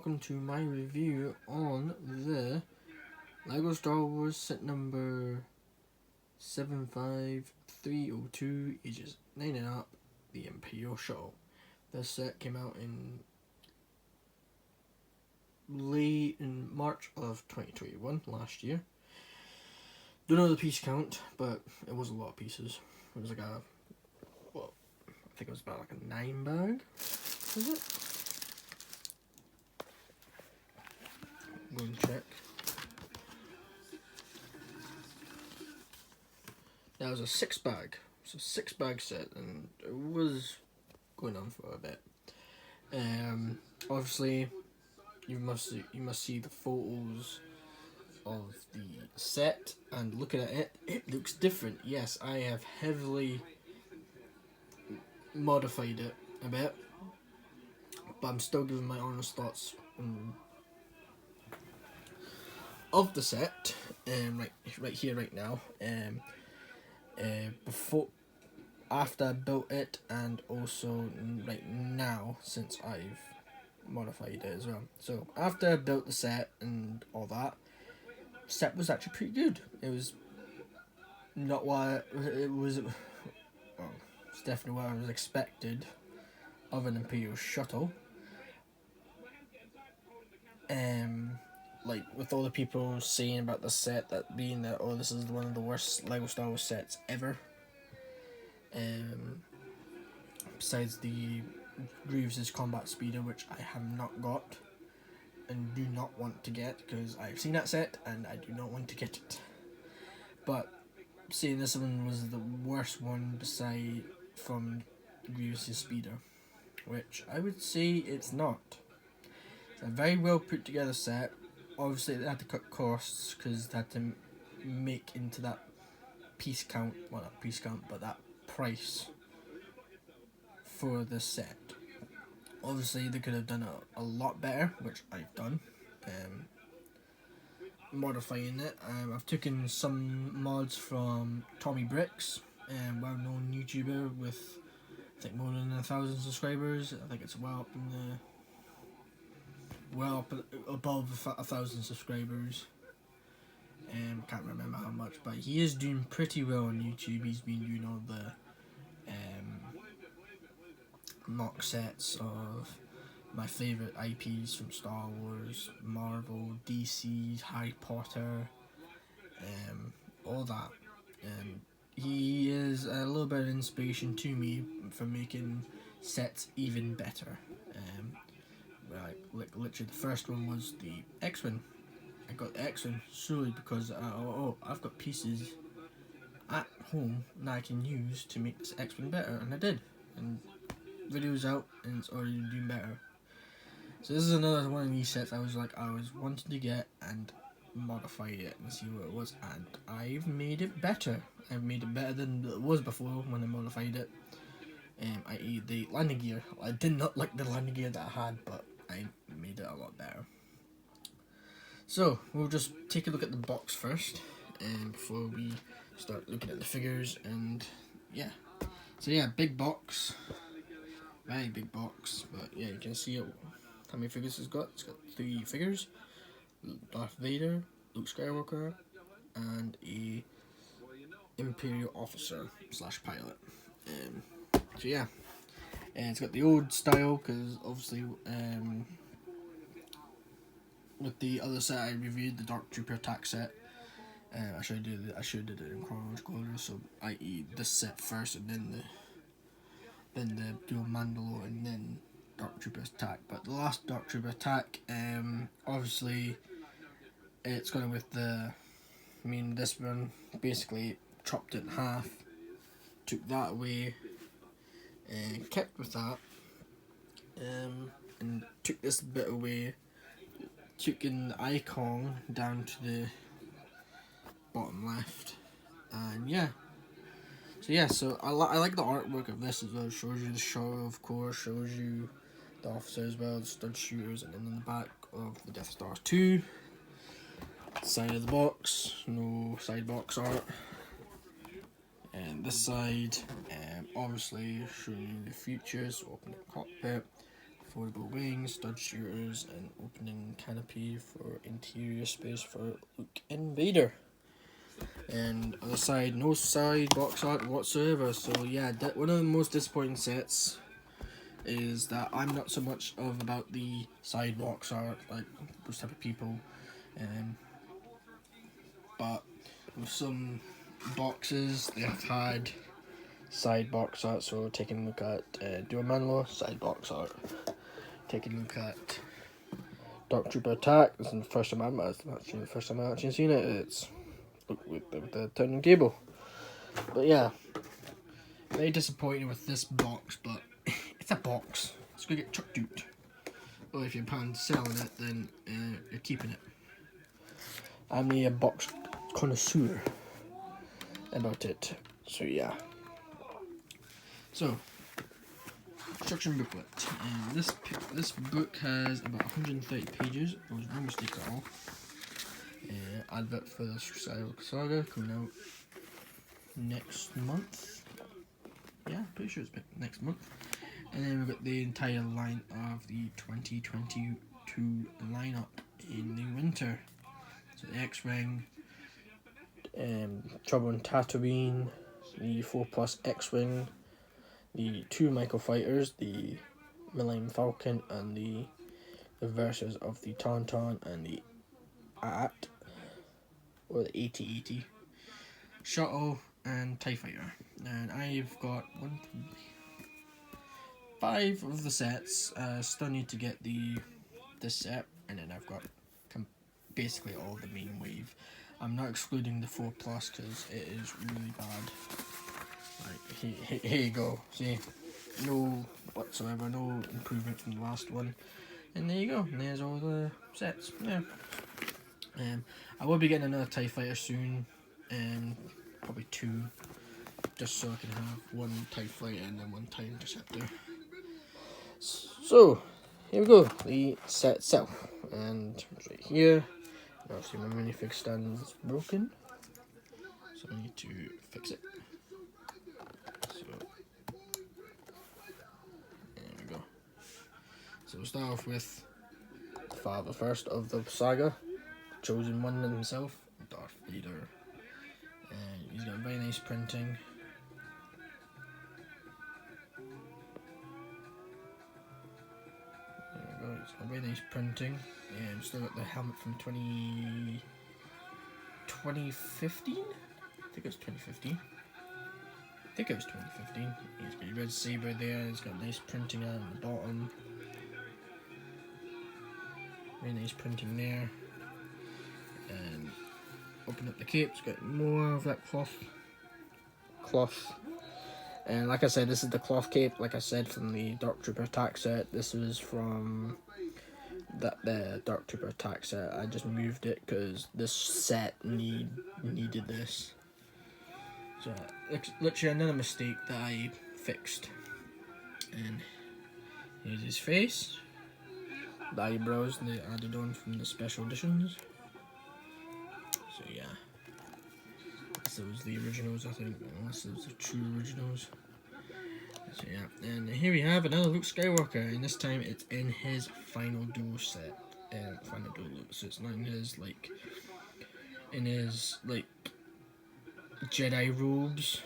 welcome to my review on the LEGO Star Wars set number 75302, ages 9 and up, the Imperial Shuttle. This set came out in March of 2021, last year. Don't know the piece count, but it was a lot of pieces. It was like I think it was about like a 9 bag, was it? Go and check. That was a 6 bag. It's a 6 bag set, and it was going on for a bit. Obviously, you must see the photos of the set, and looking at it, it looks different. Yes, I have heavily modified it a bit, but I'm still giving my honest thoughts of the set. Right here, right now. After I built it, and also right now since I've modified it as well. So after I built the set and all that, set was actually pretty good. It was not what it was. Well, it's definitely what I was expected of an Imperial Shuttle. Like with all the people saying about the set, that being that, oh, this is one of the worst LEGO Star Wars sets ever. Besides the Grievous' combat speeder, which I have not got and do not want to get, because I've seen that set and I do not want to get it. But saying this one was the worst one beside from Grievous' speeder, which I would say it's not. It's a very well put together set. Obviously they had to cut costs because they had to make into that piece count, well not piece count, but that price for the set. Obviously they could have done a lot better, which I've done, modifying it. I've taken some mods from Tommy Bricks, well-known YouTuber with I think more than 1,000 subscribers. I think it's well up above 1,000 subscribers. Can't remember how much, but he is doing pretty well on YouTube. He's been doing all the mock sets of my favourite IPs from Star Wars, Marvel, DC, Harry Potter, all that. He is a little bit of inspiration to me for making sets even better. Like literally the first one was the X-Wing. I got the X-Wing solely because I've got pieces at home that I can use to make this X-Wing better, and I did. And videos out, and it's already doing better. So this is another one of these sets I was wanting to get and modify it and see what it was, and I've made it better. I've made it better than it was before when I modified it. I.e. the landing gear. I did not like the landing gear that I had, but I made it a lot better. So we'll just take a look at the box first, before we start looking at the figures, and yeah. So yeah, big box, very big box, but yeah, you can see it. How many figures it's got? It's got 3 figures: Darth Vader, Luke Skywalker, and a Imperial officer / pilot. So yeah, and it's got the old style, because obviously with the other set I reviewed, the Dark Trooper attack set, I should have did it in chronological order, so i.e. this set first, and then the dual Mandalore, and then Dark Trooper attack. But the last Dark Trooper attack, obviously it's going with this one basically chopped it in half, took that away, and kept with that, and took this bit away, took in the icon down to the bottom left, and yeah. So I like the artwork of this as well. It shows you the shuttle, of course, shows you the officer as well, the stud shooters, and then in the back of the Death Star 2. Side of the box, no side box art. And this side, obviously showing you the future, so open the cockpit, foldable wings, stud shooters, and opening canopy for interior space for Luke and Vader. And on the side, no side box art whatsoever. So yeah, one of the most disappointing sets is that I'm not so much of about the side box art like those type of people, but with some boxes they have had side box art. So taking a look at Duomanlo, side box art. Taking a look at Dark Trooper Attack. This is the first time I've actually seen it. It's with the turning table. But yeah, very disappointed with this box, but it's a box. It's gonna get chucked out. Or if you're planning on selling it, then you're keeping it. I'm a box connoisseur about it. So yeah. So instruction booklet. This book has about 130 pages. There was no mistake at all. Advert for the saga coming out next month. Yeah, pretty sure it's next month. And then we've got the entire line of the 2022 lineup in the winter. So the X-Wing, Trouble in Tatooine, the 4+ X-Wing, the 2 microfighters, the Millennium Falcon, and the versions of the Tauntaun and the AT, or the AT-AT, Shuttle, and TIE Fighter. And I've got 5 of the sets. Still need to get this set, and then I've got basically all the main wave. I'm not excluding the 4+ because it is really bad. Like here you go. See, no whatsoever, no improvement from the last one. And there you go. And there's all the sets. Yeah. I will be getting another TIE Fighter soon. Probably 2, just so I can have 1 TIE Fighter and then 1 TIE Interceptor. So here we go, the set itself, and it's right here. Obviously my minifig stand is broken, so I need to fix it. So there we go. So we'll start off with the father first of the saga, chosen one himself, Darth Vader. And he's got very nice printing. It's got very nice printing. Still got the helmet from 2015? I think it was 2015. He's got a red saber there. It's got nice printing at the bottom. Very nice printing there. And open up the cape. It's got more of that cloth. And like I said, this is the cloth cape, like I said, from the Dark Trooper Attack set. This was from the Dark Trooper Attack set. I just moved it because this set needed this. So literally another mistake that I fixed. And here's his face. The eyebrows they added on from the special editions. So yeah. Those the originals, I think, unless those are true originals. So yeah, and here we have another Luke Skywalker, and this time it's in his final duel set, final duel look. So it's not in his Jedi robes.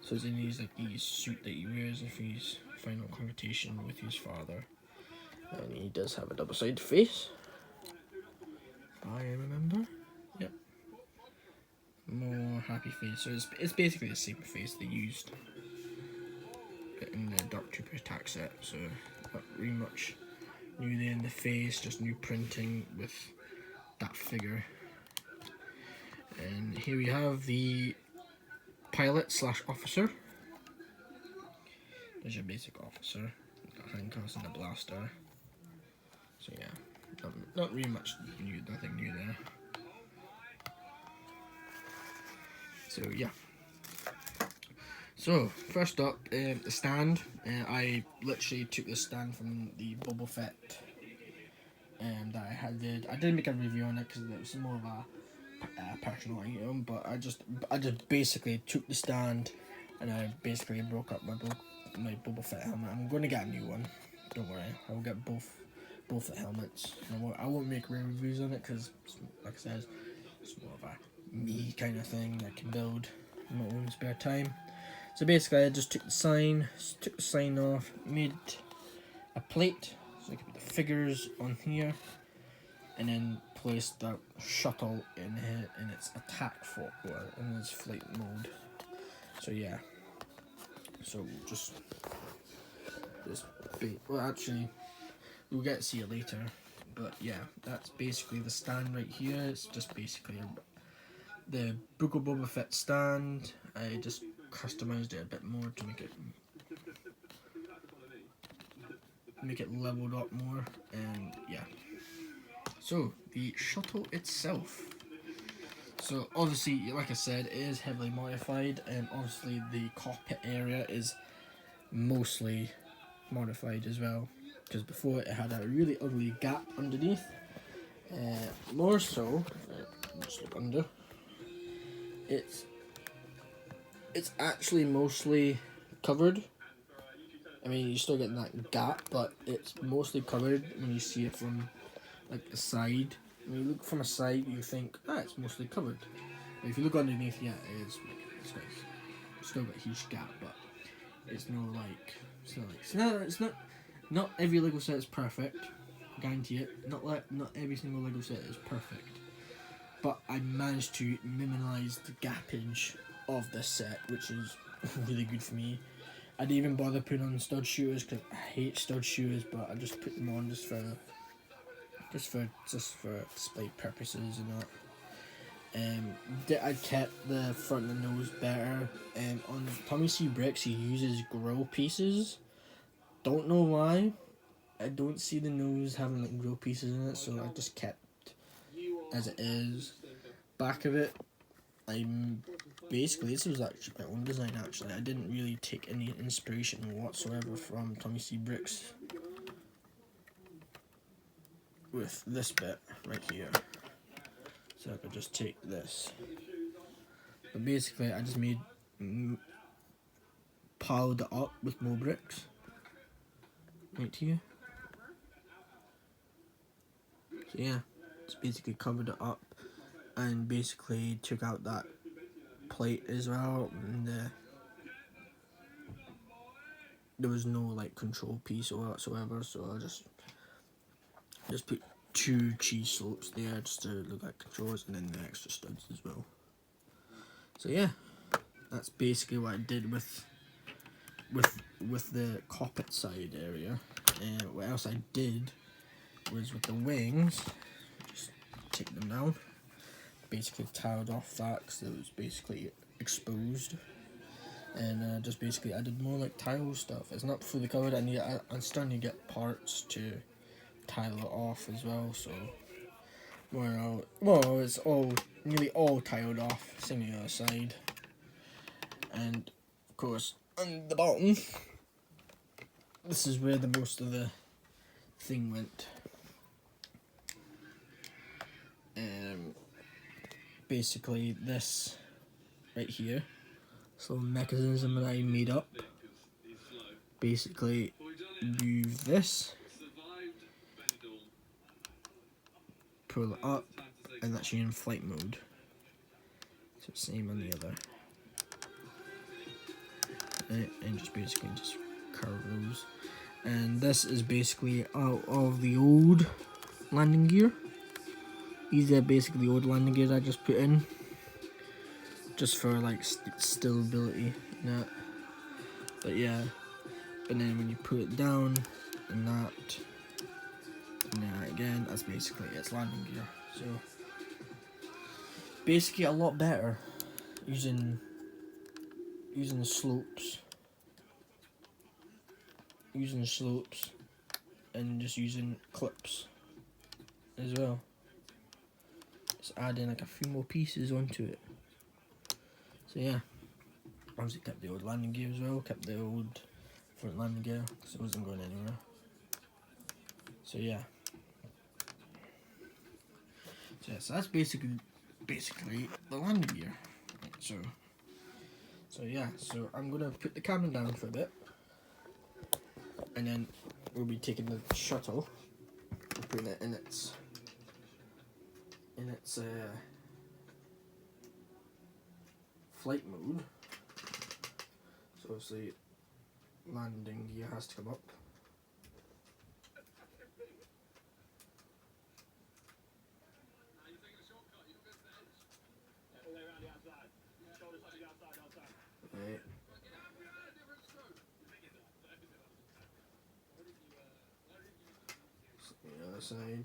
So it's in his suit that he wears if he's final confrontation with his father, and he does have a double-sided face. I remember. Yep. More happy face. So it's basically the same face they used in the Dark Trooper Attack set. So not really much new there in the face, just new printing with that figure. And here we have the pilot / officer. There's your basic officer. Got handcuffs and a blaster. So yeah, not really much new. Nothing new there. So yeah. So first up, the stand. I literally took this stand from the Boba Fett that I had. I didn't make a review on it because it was more of a personal item, but I just basically took the stand and I basically broke up my Boba Fett helmet. I'm going to get a new one don't worry, I'll get both the helmets. I won't make reviews on it because, like I said, it's more of a me kind of thing that I can build in my own spare time. So basically, I just took the sign off, made a plate so I could put the figures on here, and then placed the shuttle in its attack for in its flight mode. So yeah, so just this bait. Well, actually, we'll get to see it later. But yeah, that's basically the stand right here. It's just basically the Book of Boba Fett stand. I just customized it a bit more to make it leveled up more, and yeah. So the shuttle itself. So obviously, like I said, it is heavily modified, and obviously the cockpit area is mostly modified as well. Because before it had a really ugly gap underneath. More so, just look under. It's actually mostly covered. I mean, you're still getting that gap, but it's mostly covered when you see it from like the side. When you look from a side, you think, it's mostly covered. But if you look underneath, yeah, it's still got a huge gap, but it's not every Lego set is perfect. I guarantee it. Not every single Lego set is perfect. But I managed to minimise the gappage of this set, which is really good for me. I didn't even bother putting on stud shooters because I hate stud shooters, but I just put them on just for display purposes and that. I kept the front and the nose better. On Tommy C. Bricks, he uses grill pieces. Don't know why. I don't see the nose having like grill pieces in it, so I just kept as it is. Back of it, this was actually my own design. Actually, I didn't really take any inspiration whatsoever from Tommy C. Bricks with this bit right here. So I could just take this. But basically, I just piled it up with more bricks right here. So yeah, just basically covered it up and basically took out that plate as well, and there was no like control piece or whatsoever, so I just put 2 cheese slopes there just to look like controls, and then the extra studs as well. So yeah, that's basically what I did with the cockpit side area. And what else I did was with the wings, just take them down, basically tiled off that because it was basically exposed, and just basically added more like tile stuff. It's not fully covered, and I'm starting to get parts to tile it off as well, so it's nearly all tiled off, same on the other side. And of course on the bottom, this is where the most of the thing went. Basically this right here, so mechanism that I made up, basically move this, pull it up, and that's in flight mode. So same on the other. And just basically just curve those. And this is basically out of the old landing gear. These are basically the old landing gears I just put in, just for like stability and that. But yeah, and then when you put it down and that again, that's basically its landing gear. So basically a lot better using slopes and just using clips as well. Just adding like a few more pieces onto it. So yeah, obviously kept the old landing gear as well, kept the old front landing gear because it wasn't going anywhere. So yeah. So that's basically the landing gear. So yeah, so I'm gonna put the camera down for a bit, and then we'll be taking the shuttle and putting it in its flight mode. So obviously landing gear has to come up. Right. The other side.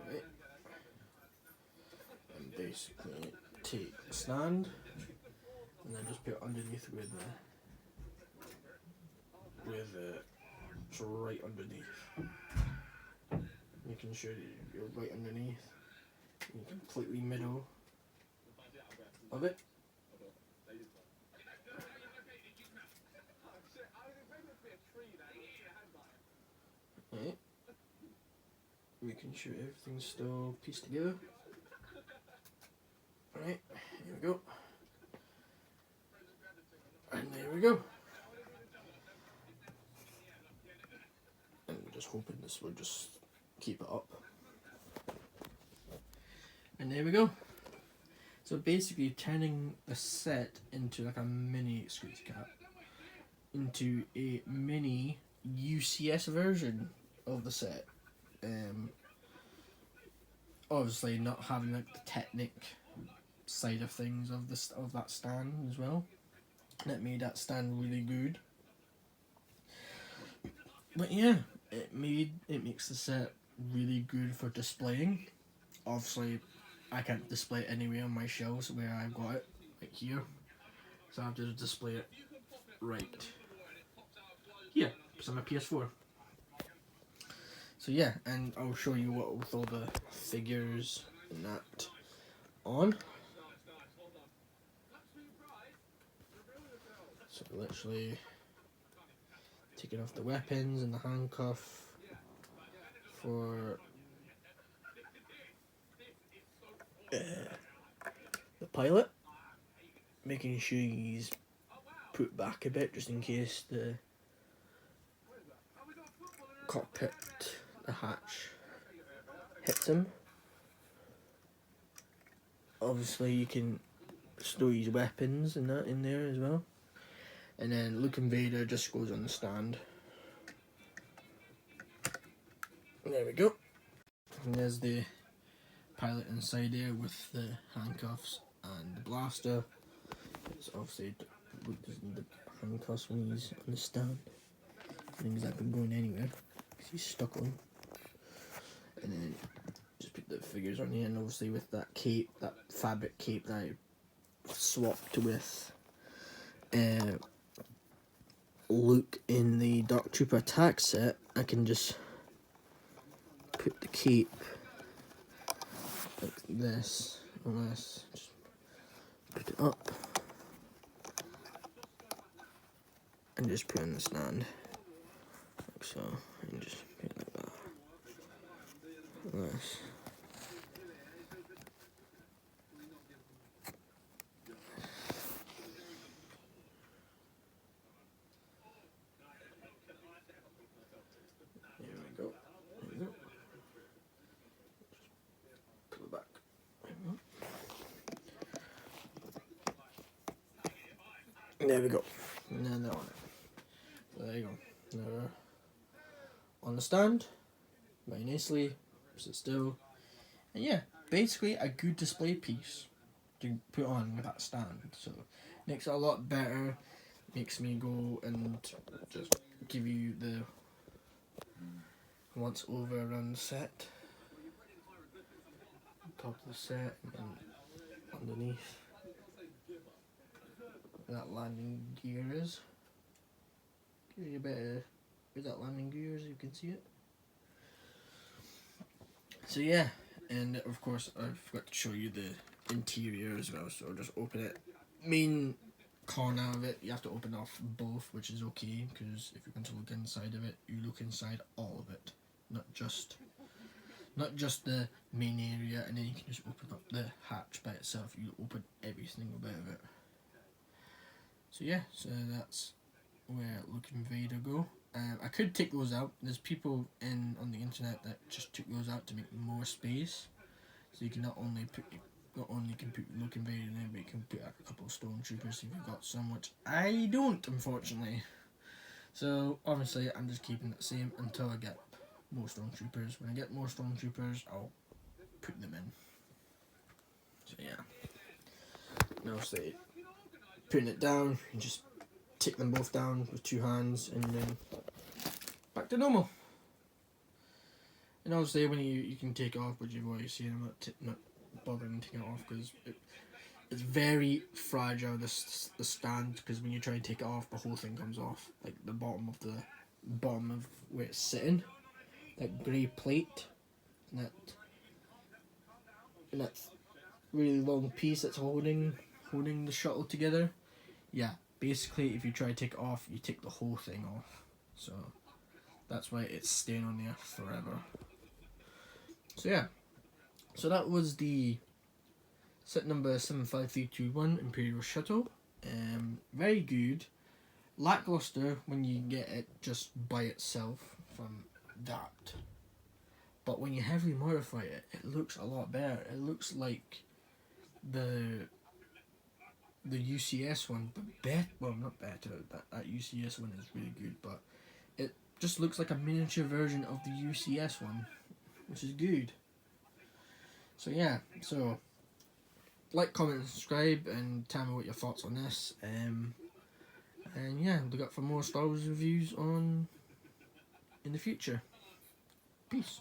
Right. And basically take the stand and then just put it underneath with it's right underneath. Making sure that you're right underneath. You're completely middle of it. Right. Making sure everything's still pieced together. Right, here we go. And there we go. And we're just hoping this will just keep it up. And there we go. So basically turning the set into like a mini Scoots Cat into a mini UCS version of the set. Obviously not having like the Technic side of things of that stand as well. That made that stand really good. But yeah, it makes the set really good for displaying. Obviously, I can't display it anywhere on my shelves where I've got it, like here. So I have to display it right here, it's on my PS4. So yeah, and I'll show you what with all the figures and that on. So literally taking off the weapons and the handcuff for the pilot, making sure he's put back a bit just in case the cockpit, the hatch hits him. Obviously you can store his weapons and that in there as well. And then Luke Invader just goes on the stand. There we go. And there's the pilot inside there with the handcuffs and the blaster. It's obviously Luke doesn't need the handcuffs when he's on the stand. I think he's not going anywhere because he's stuck on. And then just put the figures on here, and obviously with that cape, that fabric cape that I swapped with Luke in the Dark Trooper Attack set, I can just put the cape like this, unless just put it up and just put it on the stand like so, and just put it like that, like this. There we go. There we go. Pull it back. There we go. Now they're on it. There you go. Now we're on the stand, very nicely, sit still. And yeah, basically a good display piece to put on with that stand. So makes it a lot better, makes me go and just give you the once over around the set. Top of the set and underneath where that landing gear is. Give you a bit of where that landing gear is, you can see it. So yeah, and of course I forgot to show you the interior as well, so I'll just open it. Main corner of it, you have to open off both, which is okay, because if you're going to look inside of it, you look inside all of it, not just the main area, and then you can just open up the hatch by itself. You open every single bit of it. So yeah, so that's where Look Invader go. I could take those out. There's people on the internet that just took those out to make more space. So you can not only put Look Invader in there, but you can put a couple of stormtroopers if you've got some, which I don't, unfortunately. So obviously I'm just keeping it the same until I get more stormtroopers. When I get more stormtroopers, I'll put them in. So yeah. Now obviously putting it down, you just take them both down with 2 hands and then back to normal. And obviously when you can take it off, which you've already seen, I'm not bothering taking it off because it's very fragile, the stand, because when you try to take it off, the whole thing comes off, like the bottom of where it's sitting, that grey plate, and that really long piece that's holding the shuttle together. Yeah, basically if you try to take it off, you take the whole thing off. So that's why it's staying on there forever. So yeah, so that was the set number 75321 Imperial Shuttle. Very good. Lackluster when you get it just by itself from that. But when you heavily modify it, it looks a lot better. It looks like the UCS one, but well, not better. That UCS one is really good, but it just looks like a miniature version of the UCS one, which is good. So yeah, so like, comment, and subscribe, and tell me what your thoughts on this. And yeah, look out for more Star Wars reviews in the future. Peace.